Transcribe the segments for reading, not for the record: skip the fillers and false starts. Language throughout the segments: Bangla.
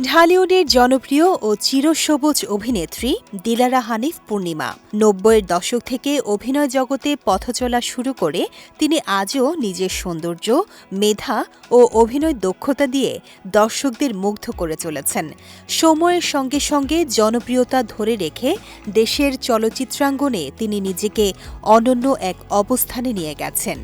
ঢালিউডের জনপ্রিয় ও চিরসবুজ অভিনেত্রী দিলারা হানিফ পূর্ণিমা ৯০-এর দশক থেকে অভিনয় জগতে পথচলা শুরু করে তিনি আজও নিজের সৌন্দর্য, মেধা ও অভিনয় দক্ষতা দিয়ে দর্শকদের মুগ্ধ করে চলেছেন। সময়ের সঙ্গে সঙ্গে জনপ্রিয়তা ধরে রেখে দেশের চলচ্চিত্রাঙ্গনে তিনি নিজেকে অনন্য এক অবস্থানে নিয়ে গেছেন।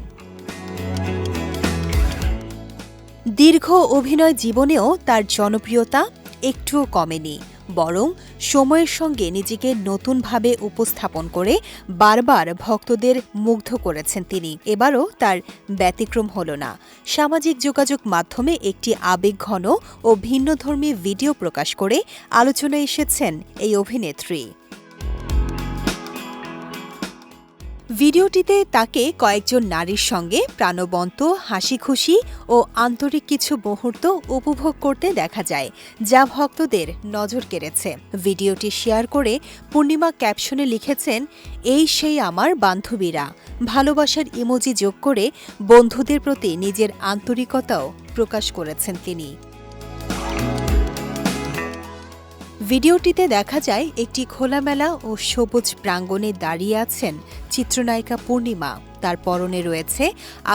দীর্ঘ অভিনয় জীবনেও তার জনপ্রিয়তা একটুও কমেনি, বরং সময়ের সঙ্গে নিজেকে নতুনভাবে উপস্থাপন করে বারবার ভক্তদের মুগ্ধ করেছেন তিনি। এবারও তার ব্যতিক্রম হল না। সামাজিক যোগাযোগ মাধ্যমে একটি আবেগঘন ও ভিন্নধর্মী ভিডিও প্রকাশ করে আলোচনায় এসেছেন এই অভিনেত্রী। ভিডিওটিতে তাকে কয়েকজন নারীর সঙ্গে প্রাণবন্ত, হাসিখুশি ও আন্তরিক কিছু মুহূর্ত উপভোগ করতে দেখা যায়, যা ভক্তদের নজর কেড়েছে। ভিডিওটি শেয়ার করে পূর্ণিমা ক্যাপশনে লিখেছেন, এই সেই আমার বান্ধবীরা। ভালোবাসার ইমোজি যোগ করে বন্ধুদের প্রতি নিজের আন্তরিকতাও প্রকাশ করেছেন তিনি। ভিডিওটিতে দেখা যায় একটি খোলামেলা ও সবুজ প্রাঙ্গণে দাঁড়িয়ে আছেন চিত্রনায়িকা পূর্ণিমা। তার পরনে রয়েছে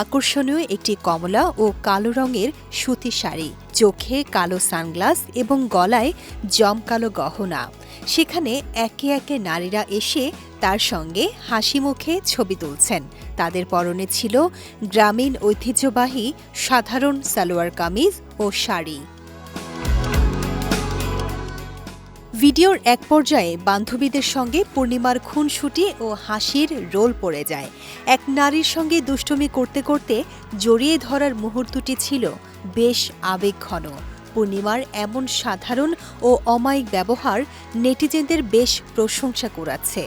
আকর্ষণীয় একটি কমলা ও কালো রঙের সুতি শাড়ি, চোখে কালো সানগ্লাস এবং গলায় জমকালো গহনা। সেখানে একে একে নারীরা এসে তার সঙ্গে হাসি মুখে ছবি তুলছেন। তাদের পরনে ছিল গ্রামীণ ঐতিহ্যবাহী সাধারণ সালোয়ার কামিজ ও শাড়ি। ভিডিওর এক পর্যায়ে বান্ধবীদের সঙ্গে পূর্ণিমার খুনসুটি ও হাসির রোল পড়ে যায়। এক নারীর সঙ্গে দুষ্টুমি করতে করতে জড়িয়ে ধরার মুহূর্তটি ছিল বেশ আবেগঘন। পূর্ণিমার এমন সাধারণ ও অমায়িক ব্যবহার নেটিজেনদের বেশ প্রশংসা কুড়াচ্ছে।